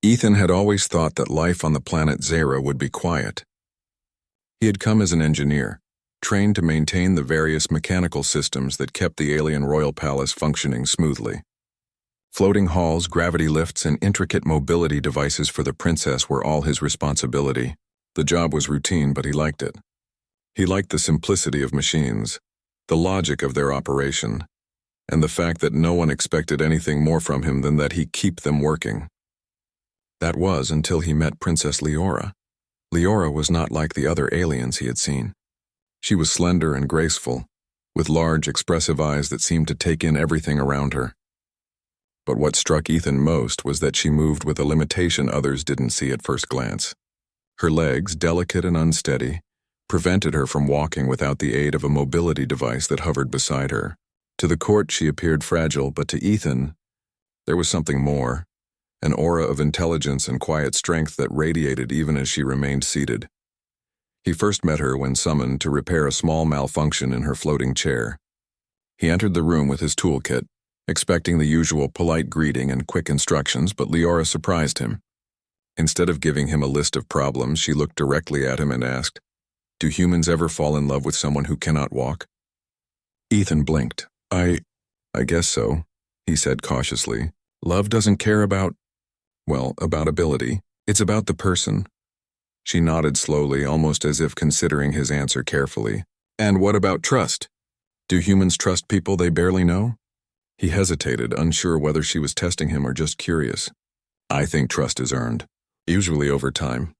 Ethan had always thought that life on the planet Zera would be quiet. He had come as an engineer, trained to maintain the various mechanical systems that kept the alien royal palace functioning smoothly. Floating halls, gravity lifts, and intricate mobility devices for the princess were all his responsibility. The job was routine, but he liked it. He liked the simplicity of machines, the logic of their operation, and the fact that no one expected anything more from him than that he keep them working. That was until he met Princess Leora. Leora was not like the other aliens he had seen. She was slender and graceful, with large, expressive eyes that seemed to take in everything around her. But what struck Ethan most was that she moved with a limitation others didn't see at first glance. Her legs, delicate and unsteady, prevented her from walking without the aid of a mobility device that hovered beside her. To the court she appeared fragile, but to Ethan, there was something more, an aura of intelligence and quiet strength that radiated even as she remained seated. He first met her when summoned to repair a small malfunction in her floating chair. He entered the room with his toolkit, expecting the usual polite greeting and quick instructions, but Leora surprised him. Instead of giving him a list of problems, she looked directly at him and asked, "Do humans ever fall in love with someone who cannot walk?" Ethan blinked. I guess so," he said cautiously. "Love doesn't care about ability. It's about the person." She nodded slowly, almost as if considering his answer carefully. "And what about trust? Do humans trust people they barely know?" He hesitated, unsure whether she was testing him or just curious. "I think trust is earned, usually over time."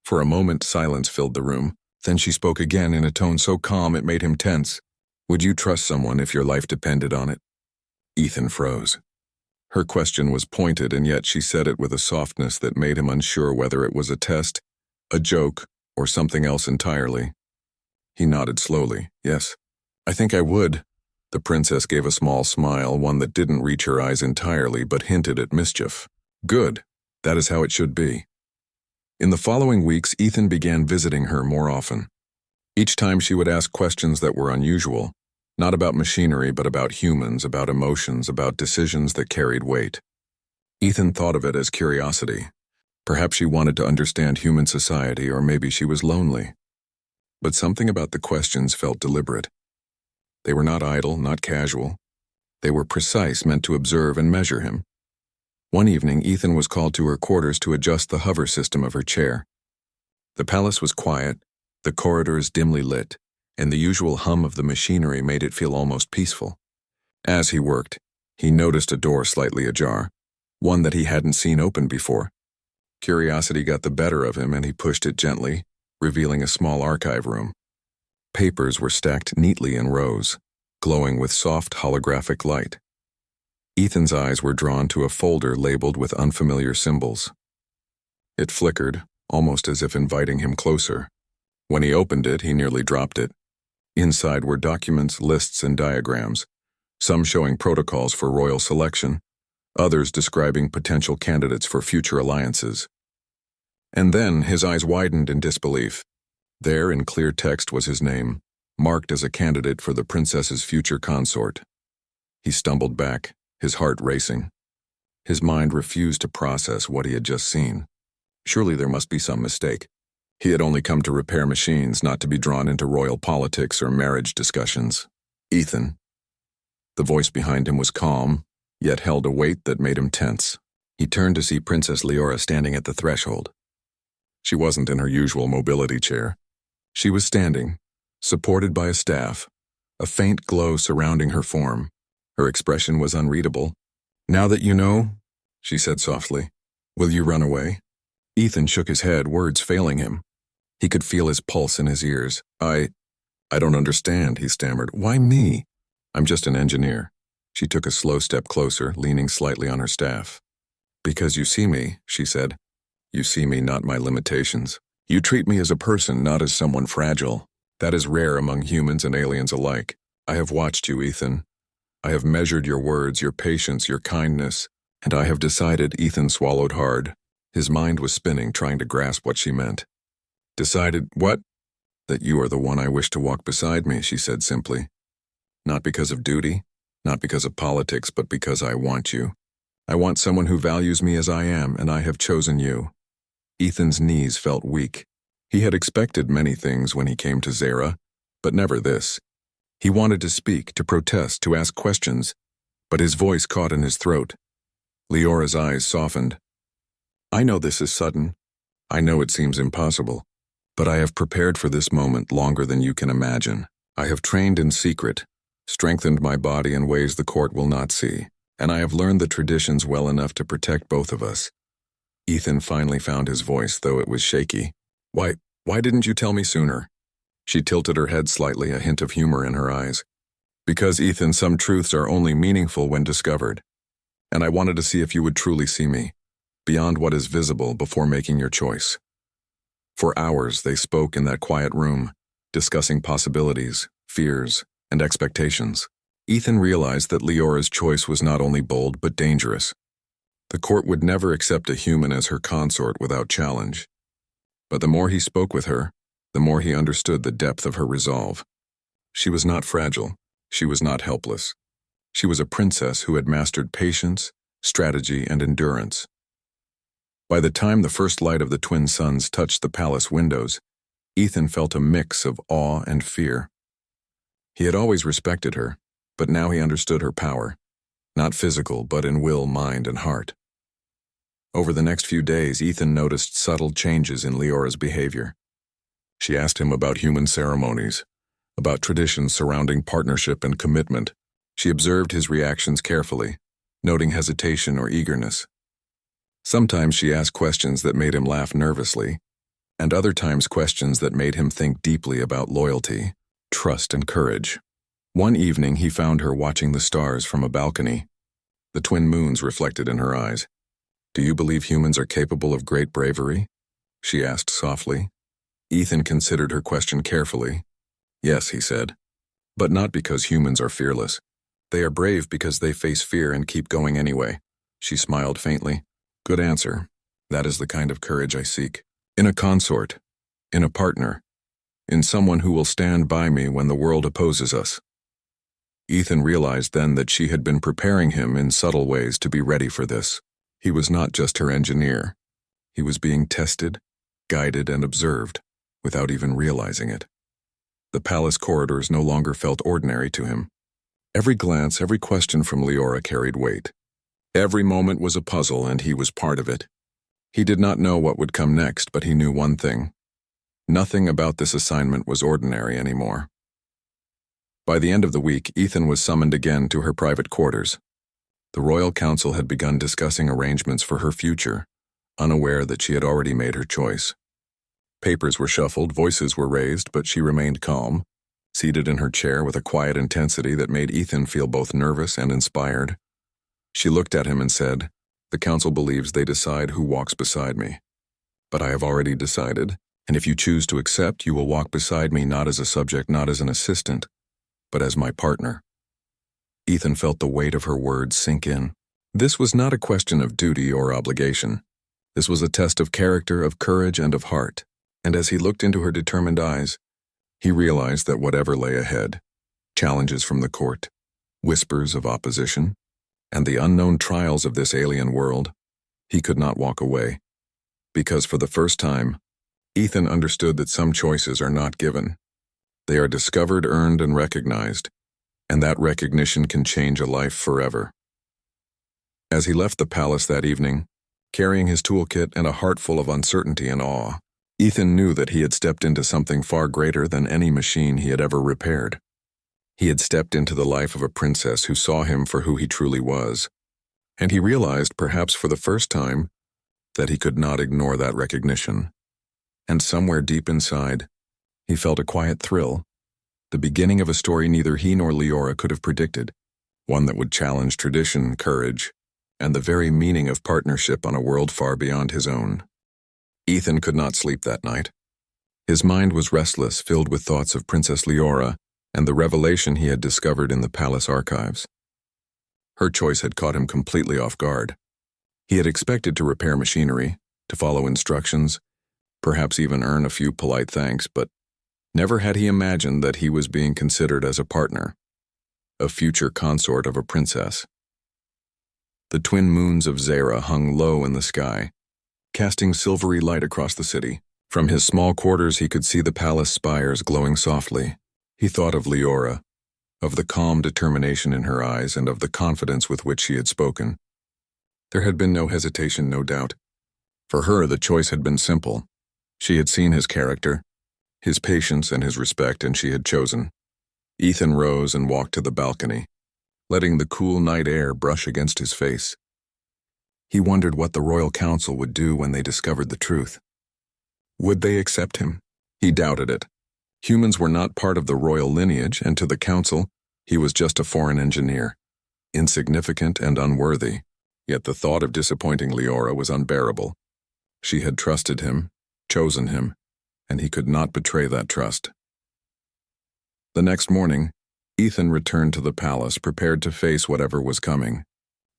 For a moment, silence filled the room. Then she spoke again in a tone so calm it made him tense. "Would you trust someone if your life depended on it?" Ethan froze. Her question was pointed, and yet she said it with a softness that made him unsure whether it was a test, a joke, or something else entirely. He nodded slowly. "Yes, I think I would." The princess gave a small smile, one that didn't reach her eyes entirely but hinted at mischief. "Good. That is how it should be." In the following weeks, Ethan began visiting her more often. Each time she would ask questions that were unusual, not about machinery but about humans, about emotions, about decisions that carried weight. Ethan thought of it as curiosity. Perhaps she wanted to understand human society, or maybe she was lonely. But something about the questions felt deliberate. They were not idle, not casual. They were precise, meant to observe and measure him. One evening, Ethan was called to her quarters to adjust the hover system of her chair. The palace was quiet, the corridors dimly lit, and the usual hum of the machinery made it feel almost peaceful. As he worked, he noticed a door slightly ajar, one that he hadn't seen open before. Curiosity got the better of him, and he pushed it gently, revealing a small archive room. Papers were stacked neatly in rows, glowing with soft holographic light. Ethan's eyes were drawn to a folder labeled with unfamiliar symbols. It flickered, almost as if inviting him closer. When he opened it, he nearly dropped it. Inside were documents, lists, and diagrams, some showing protocols for royal selection, others describing potential candidates for future alliances. And then his eyes widened in disbelief. There, in clear text, was his name, marked as a candidate for the princess's future consort. He stumbled back, his heart racing. His mind refused to process what he had just seen. Surely there must be some mistake. He had only come to repair machines, not to be drawn into royal politics or marriage discussions. "Ethan." The voice behind him was calm, yet held a weight that made him tense. He turned to see Princess Leora standing at the threshold. She wasn't in her usual mobility chair. She was standing, supported by a staff, a faint glow surrounding her form. Her expression was unreadable. "Now that you know," she said softly, "will you run away?" Ethan shook his head, words failing him. He could feel his pulse in his ears. I don't understand," he stammered. "Why me? I'm just an engineer." She took a slow step closer, leaning slightly on her staff. "Because you see me," she said. "You see me, not my limitations. You treat me as a person, not as someone fragile. That is rare among humans and aliens alike. I have watched you, Ethan. I have measured your words, your patience, your kindness, and I have decided." Ethan swallowed hard. His mind was spinning, trying to grasp what she meant. "Decided what?" "That you are the one I wish to walk beside me," she said simply. "Not because of duty, not because of politics, but because I want you. I want someone who values me as I am, and I have chosen you." Ethan's knees felt weak. He had expected many things when he came to Zara, but never this. He wanted to speak, to protest, to ask questions, but his voice caught in his throat. Leora's eyes softened. "I know this is sudden. I know it seems impossible. But I have prepared for this moment longer than you can imagine. I have trained in secret, strengthened my body in ways the court will not see, and I have learned the traditions well enough to protect both of us." Ethan finally found his voice, though it was shaky. Why didn't you tell me sooner?" She tilted her head slightly, a hint of humor in her eyes. "Because, Ethan, some truths are only meaningful when discovered. And I wanted to see if you would truly see me, beyond what is visible, before making your choice." For hours they spoke in that quiet room, discussing possibilities, fears, and expectations. Ethan realized that Leora's choice was not only bold but dangerous. The court would never accept a human as her consort without challenge. But the more he spoke with her, the more he understood the depth of her resolve. She was not fragile. She was not helpless. She was a princess who had mastered patience, strategy, and endurance. By the time the first light of the twin suns touched the palace windows, Ethan felt a mix of awe and fear. He had always respected her, but now he understood her power, not physical, but in will, mind, and heart. Over the next few days, Ethan noticed subtle changes in Leora's behavior. She asked him about human ceremonies, about traditions surrounding partnership and commitment. She observed his reactions carefully, noting hesitation or eagerness. Sometimes she asked questions that made him laugh nervously, and other times questions that made him think deeply about loyalty, trust, and courage. One evening he found her watching the stars from a balcony, the twin moons reflected in her eyes. "Do you believe humans are capable of great bravery?" she asked softly. Ethan considered her question carefully. "Yes," he said, "but not because humans are fearless. They are brave because they face fear and keep going anyway." She smiled faintly. "Good answer. That is the kind of courage I seek. In a consort, in a partner, in someone who will stand by me when the world opposes us." Ethan realized then that she had been preparing him in subtle ways to be ready for this. He was not just her engineer. He was being tested, guided, and observed, without even realizing it. The palace corridors no longer felt ordinary to him. Every glance, every question from Leora carried weight. Every moment was a puzzle, and he was part of it. He did not know what would come next, but he knew one thing. Nothing about this assignment was ordinary anymore. By the end of the week, Ethan was summoned again to her private quarters. The royal council had begun discussing arrangements for her future, unaware that she had already made her choice. Papers were shuffled, voices were raised, but she remained calm, seated in her chair with a quiet intensity that made Ethan feel both nervous and inspired. She looked at him and said, "The council believes they decide who walks beside me. But I have already decided, and if you choose to accept, you will walk beside me not as a subject, not as an assistant, but as my partner." Ethan felt the weight of her words sink in. This was not a question of duty or obligation. This was a test of character, of courage, and of heart. And as he looked into her determined eyes, he realized that whatever lay ahead, challenges from the court, whispers of opposition, and the unknown trials of this alien world, he could not walk away. Because for the first time, Ethan understood that some choices are not given. They are discovered, earned, and recognized, and that recognition can change a life forever. As he left the palace that evening, carrying his toolkit and a heart full of uncertainty and awe, Ethan knew that he had stepped into something far greater than any machine he had ever repaired. He had stepped into the life of a princess who saw him for who he truly was, and he realized, perhaps for the first time, that he could not ignore that recognition. And somewhere deep inside, he felt a quiet thrill, the beginning of a story neither he nor Leora could have predicted, one that would challenge tradition, courage, and the very meaning of partnership on a world far beyond his own. Ethan could not sleep that night. His mind was restless, filled with thoughts of Princess Leora and the revelation he had discovered in the palace archives. Her choice had caught him completely off guard. He had expected to repair machinery, to follow instructions, perhaps even earn a few polite thanks, but never had he imagined that he was being considered as a partner, a future consort of a princess. The twin moons of Zera hung low in the sky, casting silvery light across the city. From his small quarters he could see the palace spires glowing softly. He thought of Leora, of the calm determination in her eyes and of the confidence with which she had spoken. There had been no hesitation, no doubt. For her, the choice had been simple. She had seen his character, his patience and his respect, and she had chosen. Ethan rose and walked to the balcony, letting the cool night air brush against his face. He wondered what the Royal Council would do when they discovered the truth. Would they accept him? He doubted it. Humans were not part of the royal lineage, and to the Council, he was just a foreign engineer, insignificant and unworthy. Yet the thought of disappointing Leora was unbearable. She had trusted him, chosen him, and he could not betray that trust. The next morning, Ethan returned to the palace, prepared to face whatever was coming.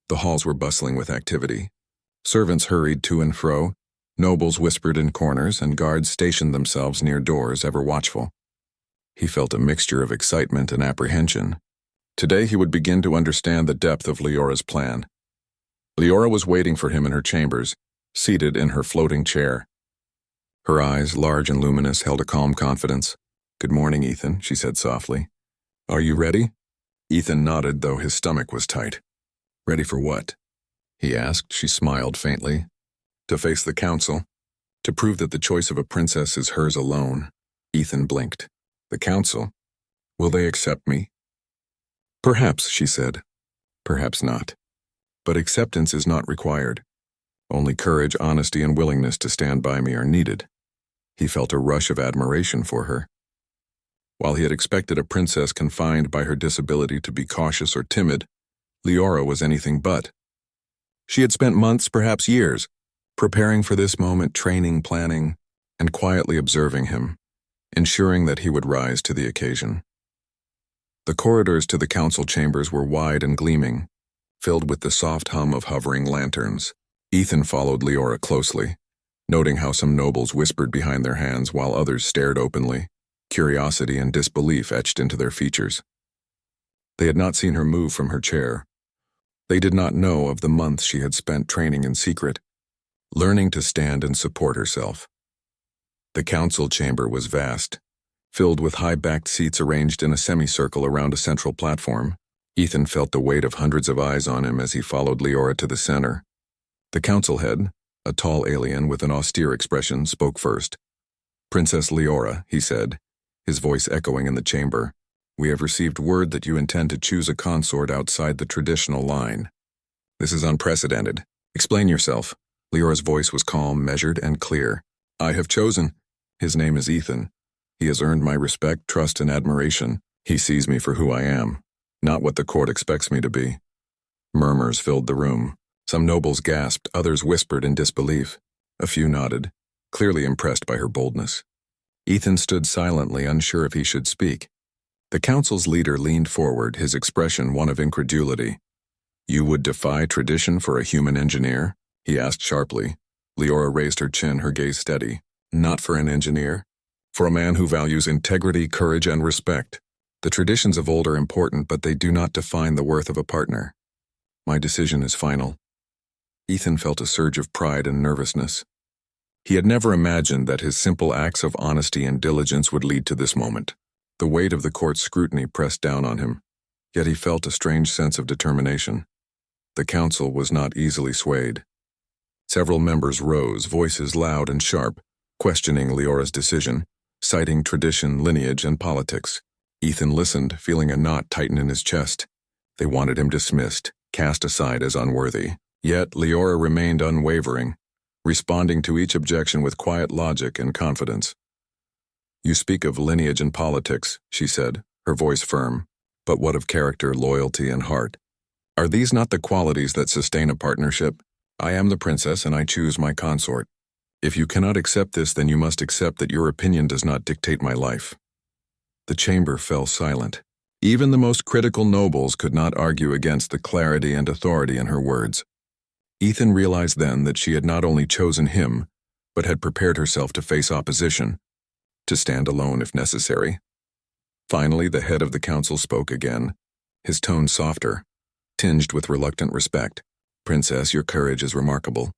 The halls were bustling with activity. Servants hurried to and fro, nobles whispered in corners, and guards stationed themselves near doors, ever watchful. He felt a mixture of excitement and apprehension. Today he would begin to understand the depth of Leora's plan. Leora was waiting for him in her chambers, seated in her floating chair. Her eyes, large and luminous, held a calm confidence. "Good morning, Ethan," she said softly. "Are you ready?" Ethan nodded, though his stomach was tight. "Ready for what?" he asked. She smiled faintly. "To face the Council. To prove that the choice of a princess is hers alone." Ethan blinked. "The Council? Will they accept me?" "Perhaps," she said. "Perhaps not. But acceptance is not required. Only courage, honesty, and willingness to stand by me are needed." He felt a rush of admiration for her. While he had expected a princess confined by her disability to be cautious or timid, Leora was anything but. She had spent months, perhaps years, preparing for this moment, training, planning, and quietly observing him, ensuring that he would rise to the occasion. The corridors to the council chambers were wide and gleaming, filled with the soft hum of hovering lanterns. Ethan followed Leora closely, noting how some nobles whispered behind their hands while others stared openly, curiosity and disbelief etched into their features. They had not seen her move from her chair. They did not know of the months she had spent training in secret, learning to stand and support herself. The council chamber was vast, filled with high-backed seats arranged in a semicircle around a central platform. Ethan felt the weight of hundreds of eyes on him as he followed Leora to the center. The council head, a tall alien with an austere expression, spoke first. "Princess Leora," he said, his voice echoing in the chamber, "we have received word that you intend to choose a consort outside the traditional line. This is unprecedented. Explain yourself." Leora's voice was calm, measured, and clear. "I have chosen. His name is Ethan. He has earned my respect, trust, and admiration. He sees me for who I am, not what the court expects me to be." Murmurs filled the room. Some nobles gasped, others whispered in disbelief. A few nodded, clearly impressed by her boldness. Ethan stood silently, unsure if he should speak. The council's leader leaned forward, his expression one of incredulity. "You would defy tradition for a human engineer?" he asked sharply. Leora raised her chin, her gaze steady. "Not for an engineer. For a man who values integrity, courage, and respect. The traditions of old are important, but they do not define the worth of a partner. My decision is final." Ethan felt a surge of pride and nervousness. He had never imagined that his simple acts of honesty and diligence would lead to this moment. The weight of the court's scrutiny pressed down on him, yet he felt a strange sense of determination. The council was not easily swayed. Several members rose, voices loud and sharp, questioning Leora's decision, citing tradition, lineage, and politics. Ethan listened, feeling a knot tighten in his chest. They wanted him dismissed, cast aside as unworthy. Yet Leora remained unwavering, responding to each objection with quiet logic and confidence. "You speak of lineage and politics," she said, her voice firm. "But what of character, loyalty, and heart? Are these not the qualities that sustain a partnership? I am the princess, and I choose my consort. If you cannot accept this, then you must accept that your opinion does not dictate my life." The chamber fell silent. Even the most critical nobles could not argue against the clarity and authority in her words. Ethan realized then that she had not only chosen him, but had prepared herself to face opposition, to stand alone if necessary. Finally, the head of the council spoke again, his tone softer, tinged with reluctant respect. Princess, your courage is remarkable.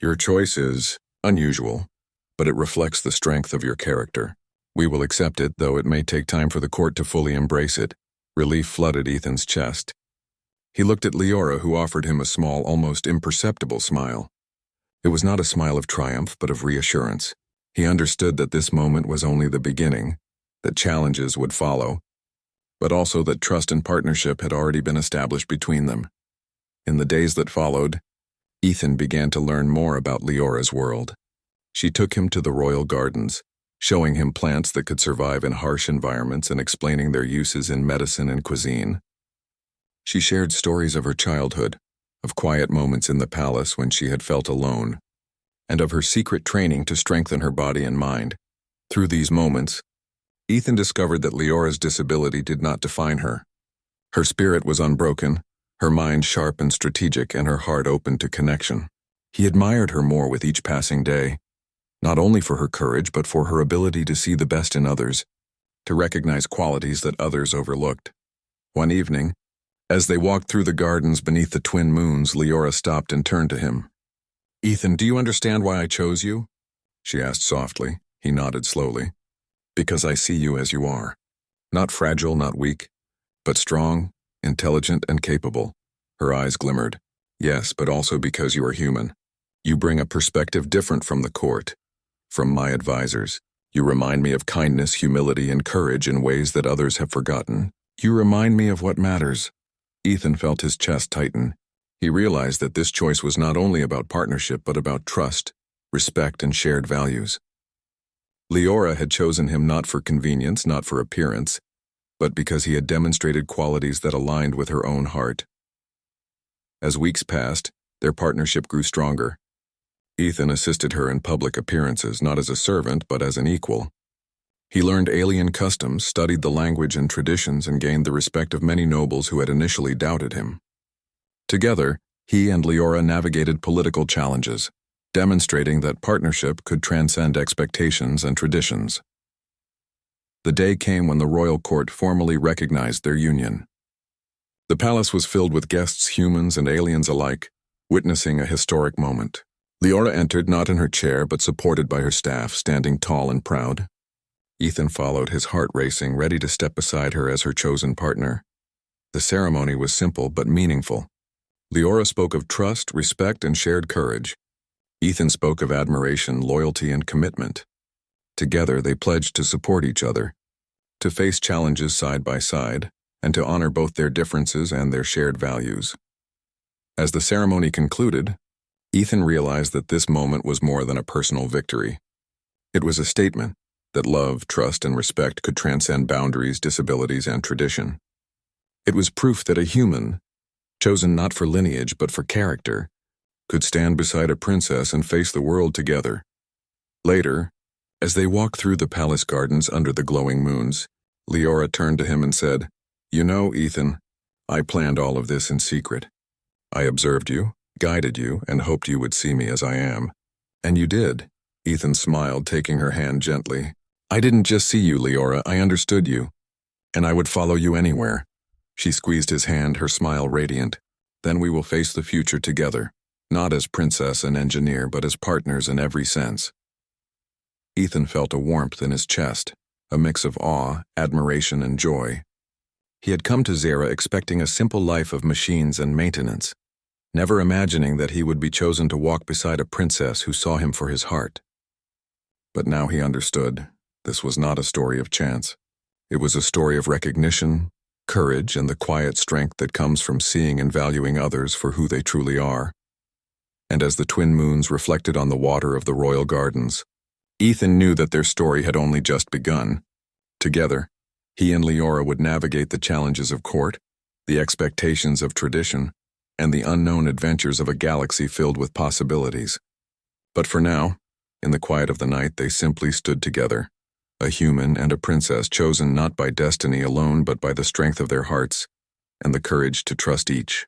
Your choice is unusual, but it reflects the strength of your character. We will accept it, though it may take time for the court to fully embrace it. Relief flooded Ethan's chest. He looked at Leora, who offered him a small, almost imperceptible smile. It was not a smile of triumph, but of reassurance. He understood that this moment was only the beginning, that challenges would follow, but also that trust and partnership had already been established between them. In the days that followed, Ethan began to learn more about Leora's world. She took him to the royal gardens, showing him plants that could survive in harsh environments and explaining their uses in medicine and cuisine. She shared stories of her childhood, of quiet moments in the palace when she had felt alone, and of her secret training to strengthen her body and mind. Through these moments, Ethan discovered that Leora's disability did not define her. Her spirit was unbroken, her mind sharp and strategic, and her heart open to connection. He admired her more with each passing day, not only for her courage but for her ability to see the best in others, to recognize qualities that others overlooked. One evening, as they walked through the gardens beneath the twin moons, Leora stopped and turned to him. "Ethan, do you understand why I chose you?" she asked softly. He nodded slowly. "Because I see you as you are. Not fragile, not weak, but strong, intelligent, and capable." Her eyes glimmered. "Yes, but also because you are human. You bring a perspective different from the court, from my advisors. You remind me of kindness, humility, and courage in ways that others have forgotten. You remind me of what matters." Ethan felt his chest tighten. He realized that this choice was not only about partnership but about trust, respect, and shared values. Leora had chosen him not for convenience, not for appearance, but because he had demonstrated qualities that aligned with her own heart. As weeks passed, their partnership grew stronger. Ethan assisted her in public appearances, not as a servant, but as an equal. He learned alien customs, studied the language and traditions, and gained the respect of many nobles who had initially doubted him. Together, he and Leora navigated political challenges, demonstrating that partnership could transcend expectations and traditions. The day came when the royal court formally recognized their union. The palace was filled with guests, humans and aliens alike, witnessing a historic moment. Leora entered not in her chair but supported by her staff, standing tall and proud. Ethan followed, his heart racing, ready to step beside her as her chosen partner. The ceremony was simple but meaningful. Leora spoke of trust, respect, and shared courage. Ethan spoke of admiration, loyalty, and commitment. Together, they pledged to support each other, to face challenges side by side, and to honor both their differences and their shared values. As the ceremony concluded, Ethan realized that this moment was more than a personal victory. It was a statement that love, trust, and respect could transcend boundaries, disabilities, and tradition. It was proof that a human, chosen not for lineage but for character, could stand beside a princess and face the world together. Later, as they walked through the palace gardens under the glowing moons, Leora turned to him and said, "You know, Ethan, I planned all of this in secret. I observed you, guided you, and hoped you would see me as I am. And you did." Ethan smiled, taking her hand gently. "I didn't just see you, Leora, I understood you. And I would follow you anywhere." She squeezed his hand, her smile radiant. "Then we will face the future together, not as princess and engineer, but as partners in every sense." Ethan felt a warmth in his chest, a mix of awe, admiration, and joy. He had come to Zera expecting a simple life of machines and maintenance, never imagining that he would be chosen to walk beside a princess who saw him for his heart. But now he understood. This was not a story of chance. It was a story of recognition, courage, and the quiet strength that comes from seeing and valuing others for who they truly are. And as the twin moons reflected on the water of the royal gardens, Ethan knew that their story had only just begun. Together, he and Leora would navigate the challenges of court, the expectations of tradition, and the unknown adventures of a galaxy filled with possibilities. But for now, in the quiet of the night, they simply stood together, a human and a princess chosen not by destiny alone but by the strength of their hearts and the courage to trust each.